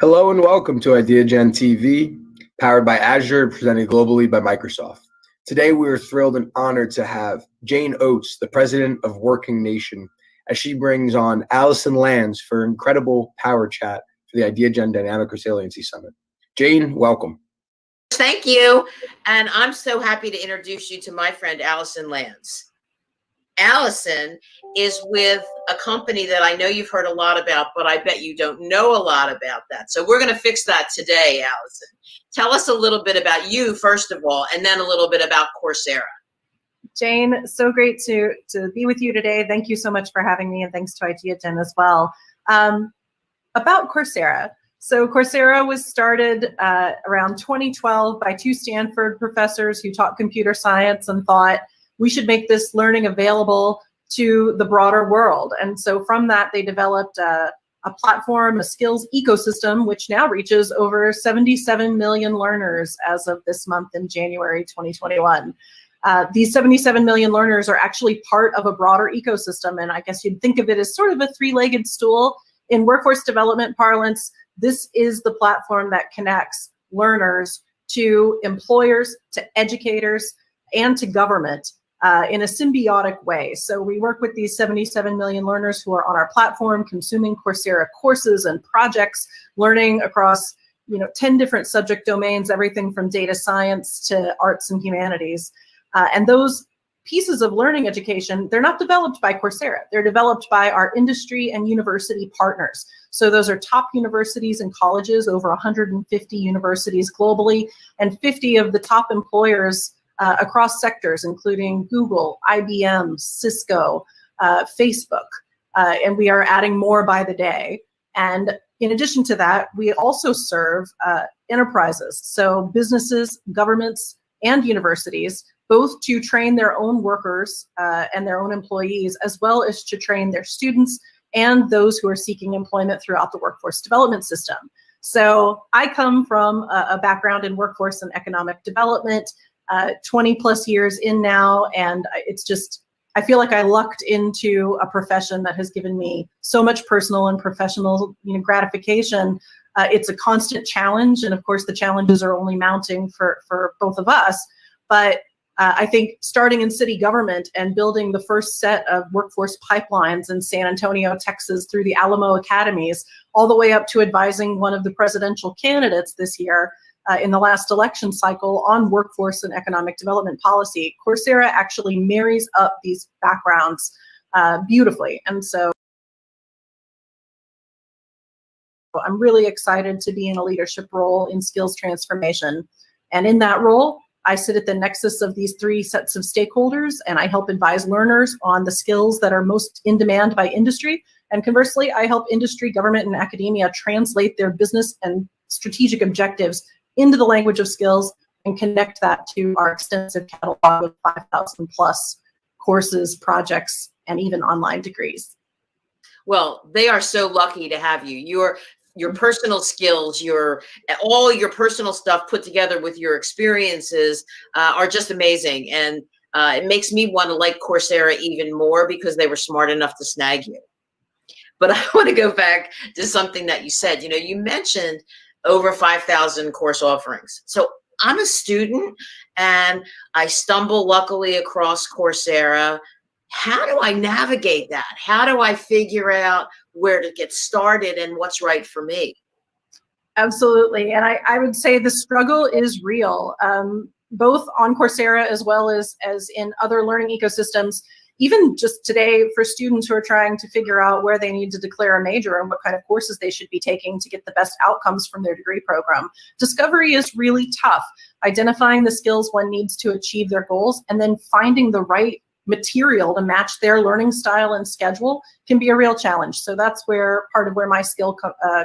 Hello and welcome to Ideagen TV, powered by Azure and presented globally by Microsoft. Today we are thrilled and honored to have Jane Oates, the president of WorkingNation, as she brings on Alison for an incredible power chat for the Ideagen Dynamic Resiliency Summit. Jane, welcome. Thank you. And I'm so happy to introduce you to my friend, Alison. Alison is with a company that I know you've heard a lot about, but I bet you don't know a lot about that. So we're going to fix that today, Alison. Tell us a little bit about you, first of all, and then a little bit about Coursera. Jane, so great to be with you today. Thank you so much for having me, and thanks to Ideagen as well. About Coursera. So Coursera was started around 2012 by two Stanford professors who taught computer science and thought we should make this learning available to the broader world. And so from that, they developed a platform, a skills ecosystem, which now reaches over 77 million learners as of this month in January 2021. These 77 million learners are actually part of a broader ecosystem, and I guess you'd think of it as sort of a three-legged stool. In workforce development parlance, this is the platform that connects learners to employers, to educators, and to government in a symbiotic way. So we work with these 77 million learners who are on our platform, consuming Coursera courses and projects, learning across 10 different subject domains, everything from data science to arts and humanities. And those pieces of learning education, they're not developed by Coursera. They're developed by our industry and university partners. So those are top universities and colleges, over 150 universities globally, and 50 of the top employers across sectors, including Google, IBM, Cisco, Facebook, and we are adding more by the day. And in addition to that, we also serve enterprises, so businesses, governments, and universities, both to train their own workers and their own employees, as well as to train their students and those who are seeking employment throughout the workforce development system. So I come from a background in workforce and economic development, 20 plus years in now, and I feel like I lucked into a profession that has given me so much personal and professional gratification. It's a constant challenge, and of course the challenges are only mounting for both of us, but I think starting in city government and building the first set of workforce pipelines in San Antonio, Texas, through the Alamo Academies, all the way up to advising one of the presidential candidates this year in the last election cycle on workforce and economic development policy, Coursera actually marries up these backgrounds beautifully. And so I'm really excited to be in a leadership role in skills transformation. And in that role, I sit at the nexus of these three sets of stakeholders, and I help advise learners on the skills that are most in demand by industry. And conversely, I help industry, government, and academia translate their business and strategic objectives into the language of skills and connect that to our extensive catalog of 5,000 plus courses, projects, and even online degrees. Well, they are so lucky to have you. Your personal skills, all your personal stuff put together with your experiences are just amazing. And it makes me want to like Coursera even more because they were smart enough to snag you. But I want to go back to something that you said. You mentioned over 5,000 course offerings. So I'm a student and I stumble luckily across Coursera. How do I navigate that? How do I figure out where to get started and what's right for me? Absolutely. And I would say the struggle is real, both on Coursera as well as in other learning ecosystems. Even just today for students who are trying to figure out where they need to declare a major and what kind of courses they should be taking to get the best outcomes from their degree program. Discovery is really tough. Identifying the skills one needs to achieve their goals and then finding the right material to match their learning style and schedule can be a real challenge. So that's where part of where my skill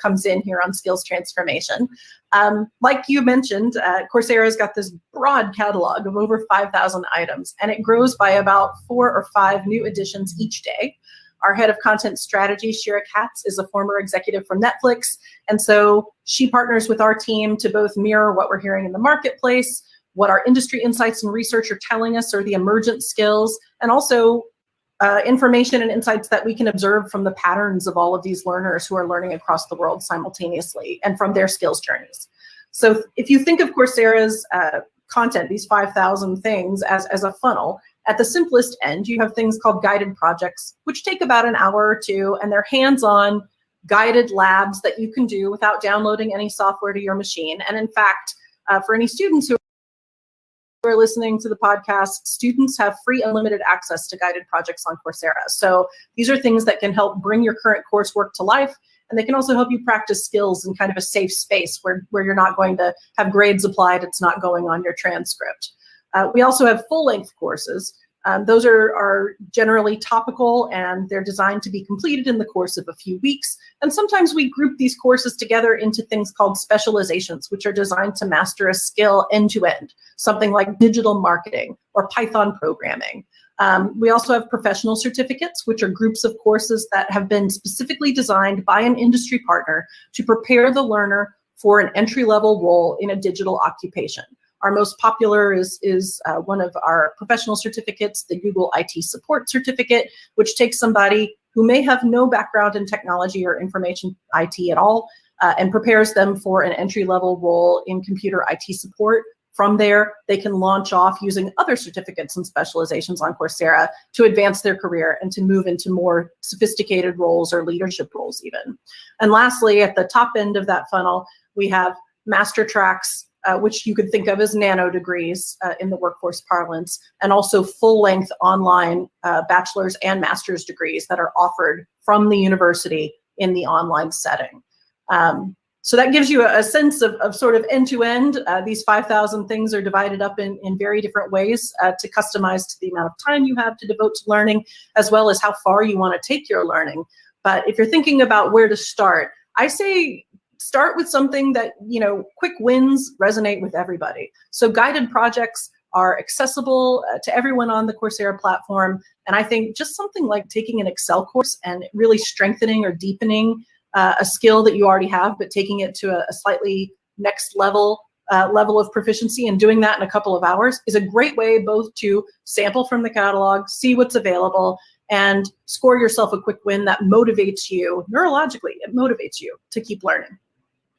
comes in here on skills transformation. Like you mentioned, Coursera's got this broad catalog of over 5,000 items, and it grows by about 4 or 5 new additions each day. Our head of content strategy, Shira Katz, is a former executive from Netflix, and so she partners with our team to both mirror what we're hearing in the marketplace, what our industry insights and research are telling us are the emergent skills, and also information and insights that we can observe from the patterns of all of these learners who are learning across the world simultaneously and from their skills journeys. So if you think of Coursera's content, these 5,000 things as a funnel, at the simplest end, you have things called guided projects, which take about an hour or two, and they're hands-on guided labs that you can do without downloading any software to your machine. And in fact, for any students who are listening to the podcast, students have free unlimited access to guided projects on Coursera. So these are things that can help bring your current coursework to life, and they can also help you practice skills in kind of a safe space where you're not going to have grades applied. It's not going on your transcript. We also have full-length courses. Those are generally topical, and they're designed to be completed in the course of a few weeks. And sometimes we group these courses together into things called specializations, which are designed to master a skill end to end, something like digital marketing or Python programming. We also have professional certificates, which are groups of courses that have been specifically designed by an industry partner to prepare the learner for an entry-level role in a digital occupation. Our most popular is one of our professional certificates, the Google IT Support Certificate, which takes somebody who may have no background in technology or information IT at all and prepares them for an entry-level role in computer IT support. From there, they can launch off using other certificates and specializations on Coursera to advance their career and to move into more sophisticated roles or leadership roles even. And lastly, at the top end of that funnel, we have master tracks, which you could think of as nano degrees in the workforce parlance, and also full-length online bachelor's and master's degrees that are offered from the university in the online setting. So that gives you a sense of sort of end-to-end. These 5,000 things are divided up in very different ways to customize to the amount of time you have to devote to learning, as well as how far you want to take your learning. But if you're thinking about where to start, I say start with something that, quick wins resonate with everybody. So guided projects are accessible to everyone on the Coursera platform. And I think just something like taking an Excel course and really strengthening or deepening a skill that you already have, but taking it to a slightly next level of proficiency and doing that in a couple of hours is a great way both to sample from the catalog, see what's available, and score yourself a quick win that motivates you neurologically. It motivates you to keep learning.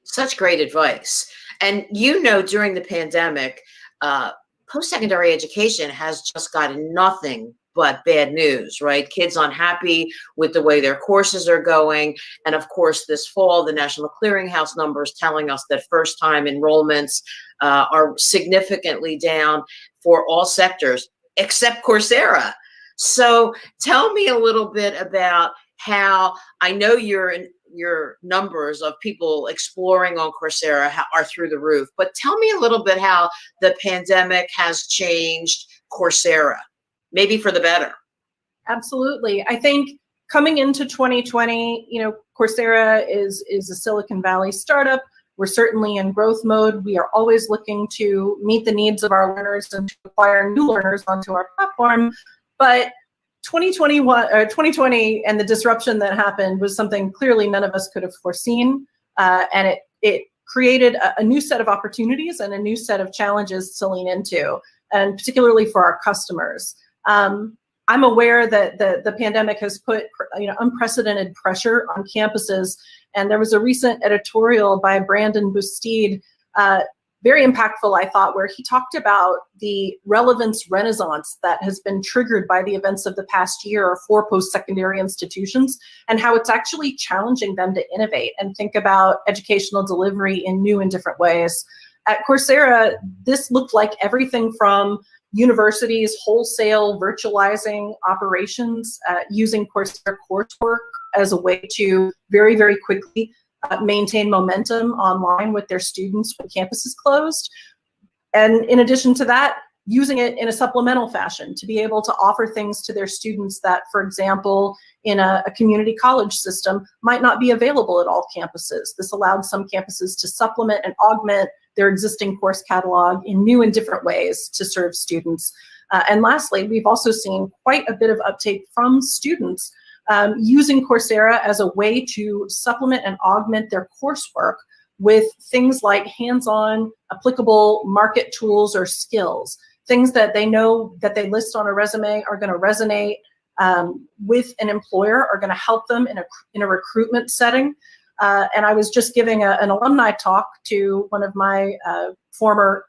Such great advice. And during the pandemic, post-secondary education has just gotten nothing but bad news, right? Kids unhappy with the way their courses are going. And of course, this fall, the National Clearinghouse numbers telling us that first-time enrollments are significantly down for all sectors except Coursera. So tell me a little bit about how, I know your numbers of people exploring on Coursera are through the roof, but tell me a little bit how the pandemic has changed Coursera, maybe for the better. Absolutely. I think coming into 2020, Coursera is a Silicon Valley startup. We're certainly in growth mode. We are always looking to meet the needs of our learners and to acquire new learners onto our platform. But 2020 and the disruption that happened was something clearly none of us could have foreseen. And it created a new set of opportunities and a new set of challenges to lean into, and particularly for our customers. I'm aware that the pandemic has put unprecedented pressure on campuses, and there was a recent editorial by Brandon Bustede, very impactful, I thought, where he talked about the relevance renaissance that has been triggered by the events of the past year for post-secondary institutions, and how it's actually challenging them to innovate and think about educational delivery in new and different ways. At Coursera, this looked like everything from universities wholesale virtualizing operations, using Coursera coursework as a way to very, very quickly maintain momentum online with their students when campus is closed. And in addition to that, using it in a supplemental fashion to be able to offer things to their students that, for example, in a community college system might not be available at all campuses. This allowed some campuses to supplement and augment their existing course catalog in new and different ways to serve students. And lastly, we've also seen quite a bit of uptake from students using Coursera as a way to supplement and augment their coursework with things like hands-on applicable market tools or skills, things that they know that they list on a resume are going to resonate with an employer are going to help them in a recruitment setting. And I was just giving an alumni talk to one of my former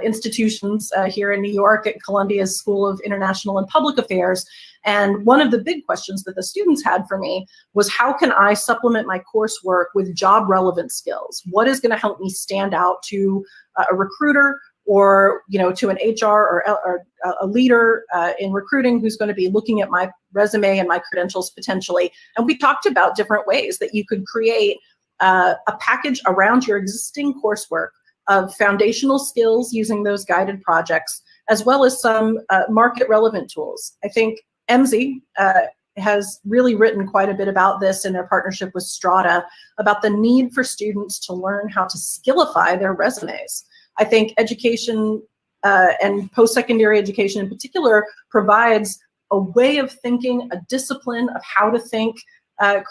institutions here in New York at Columbia's School of International and Public Affairs. And one of the big questions that the students had for me was, how can I supplement my coursework with job relevant skills? What is going to help me stand out to a recruiter, or to an HR or a leader in recruiting who's going to be looking at my resume and my credentials potentially? And we talked about different ways that you could create a package around your existing coursework of foundational skills using those guided projects, as well as some market relevant tools. I think EMSI has really written quite a bit about this in their partnership with Strata, about the need for students to learn how to skillify their resumes. I think education and post-secondary education in particular provides a way of thinking, a discipline of how to think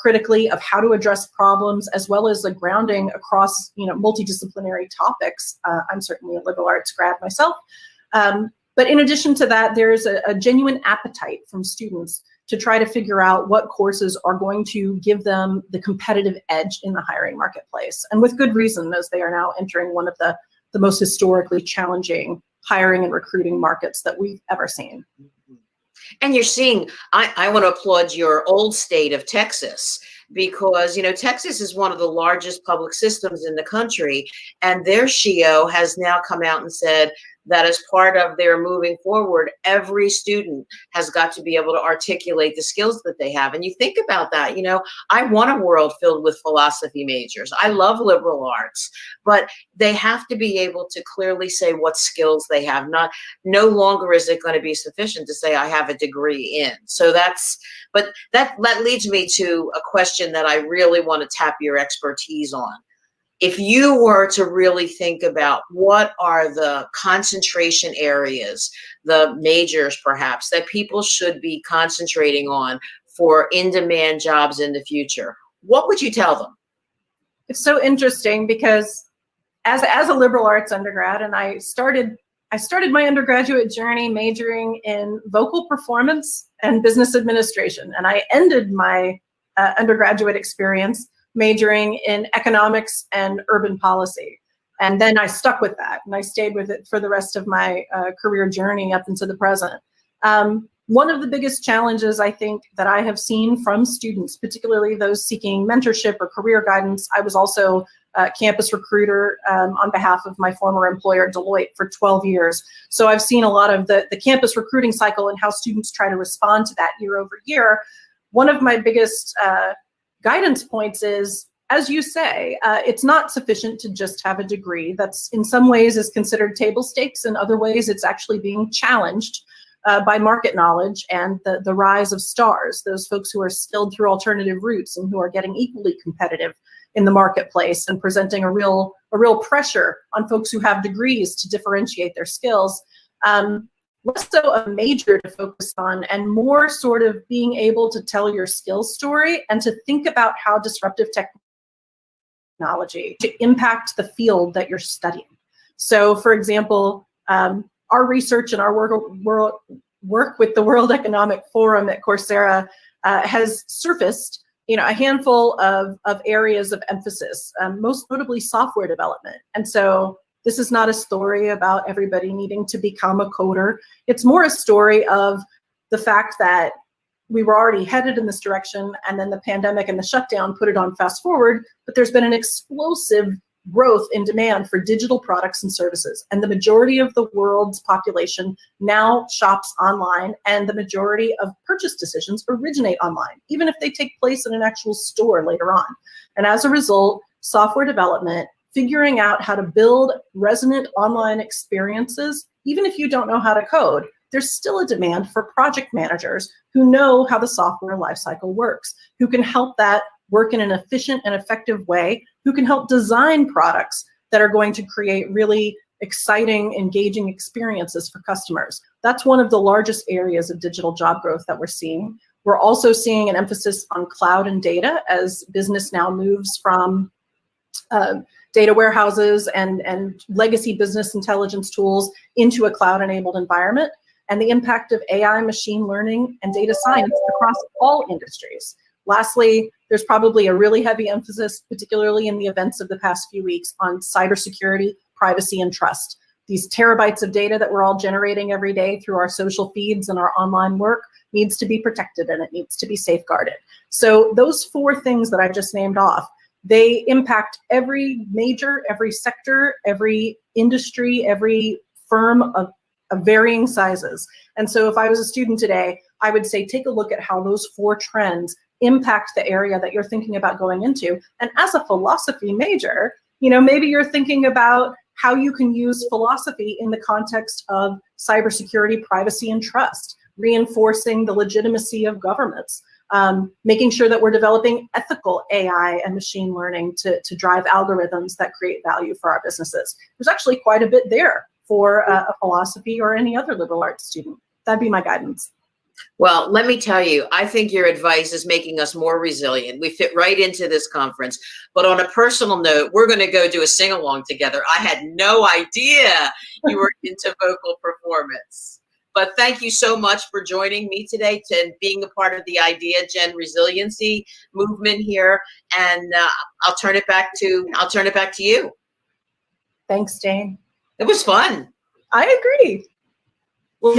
critically, of how to address problems, as well as a grounding across multidisciplinary topics. I'm certainly a liberal arts grad myself. But in addition to that, there's a genuine appetite from students to try to figure out what courses are going to give them the competitive edge in the hiring marketplace. And with good reason, as they are now entering one of the most historically challenging hiring and recruiting markets that we've ever seen. And you're seeing, I want to applaud your old state of Texas, because, Texas is one of the largest public systems in the country, and their SHIO has now come out and said that as part of their moving forward, every student has got to be able to articulate the skills that they have. And you think about that, I want a world filled with philosophy majors. I love liberal arts, but they have to be able to clearly say what skills they have. No longer is it going to be sufficient to say I have a degree in. So but that leads me to a question that I really want to tap your expertise on. If you were to really think about what are the concentration areas, the majors perhaps, that people should be concentrating on for in-demand jobs in the future, what would you tell them? It's so interesting because as a liberal arts undergrad, and I started my undergraduate journey majoring in vocal performance and business administration, and I ended my undergraduate experience majoring in economics and urban policy. And then I stuck with that, and I stayed with it for the rest of my career journey up into the present. One of the biggest challenges I think that I have seen from students, particularly those seeking mentorship or career guidance — I was also a campus recruiter on behalf of my former employer, Deloitte, for 12 years. So I've seen a lot of the campus recruiting cycle and how students try to respond to that year over year. One of my biggest guidance points is, as you say, it's not sufficient to just have a degree. That's in some ways is considered table stakes. In other ways, it's actually being challenged by market knowledge and the rise of stars, those folks who are skilled through alternative routes and who are getting equally competitive in the marketplace and presenting a real pressure on folks who have degrees to differentiate their skills. Less so a major to focus on, and more sort of being able to tell your skills story and to think about how disruptive technology to impact the field that you're studying. So, for example, our research and our work with the World Economic Forum at Coursera has surfaced, a handful of areas of emphasis, most notably software development. And so this is not a story about everybody needing to become a coder. It's more a story of the fact that we were already headed in this direction, and then the pandemic and the shutdown put it on fast forward, but there's been an explosive growth in demand for digital products and services. And the majority of the world's population now shops online, and the majority of purchase decisions originate online, even if they take place in an actual store later on. And as a result, software development, figuring out how to build resonant online experiences, even if you don't know how to code, there's still a demand for project managers who know how the software lifecycle works, who can help that work in an efficient and effective way, who can help design products that are going to create really exciting, engaging experiences for customers. That's one of the largest areas of digital job growth that we're seeing. We're also seeing an emphasis on cloud and data as business now moves from data warehouses and legacy business intelligence tools into a cloud-enabled environment. and the impact of AI, machine learning, and data science across all industries. Lastly, there's probably a really heavy emphasis, particularly in the events of the past few weeks, on cybersecurity, privacy, and trust. These terabytes of data that we're all generating every day through our social feeds and our online work needs to be protected, and it needs to be safeguarded. So those 4 things that I just named off, they impact every major, every sector, every industry, every firm of varying sizes. And so if I was a student today, I would say take a look at how those 4 trends impact the area that you're thinking about going into. And as a philosophy major, maybe you're thinking about how you can use philosophy in the context of cybersecurity, privacy, and trust, reinforcing the legitimacy of governments, making sure that we're developing ethical AI and machine learning to drive algorithms that create value for our businesses. There's actually quite a bit there for a philosophy or any other liberal arts student. That'd be my guidance. Well, let me tell you, I think your advice is making us more resilient. We fit right into this conference. But on a personal note, we're going to go do a sing-along together. I had no idea you were into vocal performance. But thank you so much for joining me today and being a part of the Ideagen Resiliency movement here. And I'll turn it back to you. Thanks, Jane. It was fun. I agree. Well,